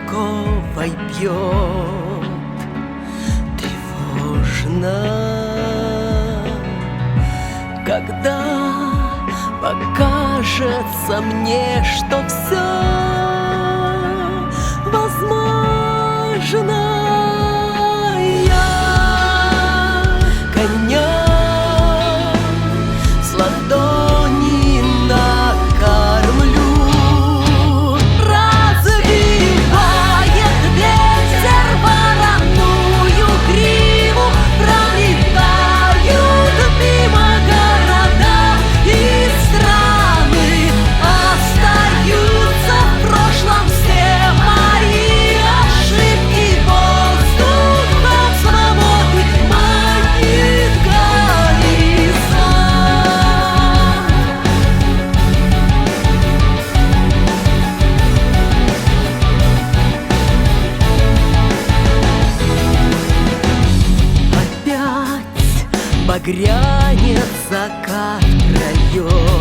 бирюзово-бирюзоковой бьет тревожно, когда покажется мне, что все возможно. Я коня с ладони накормлю. Развивает ветер вороную гриву, пролетают мимо города и страны, остаются в прошлом все мои ошибки. Воздухом свободы манит горизонт. Опять багрянец закат краев.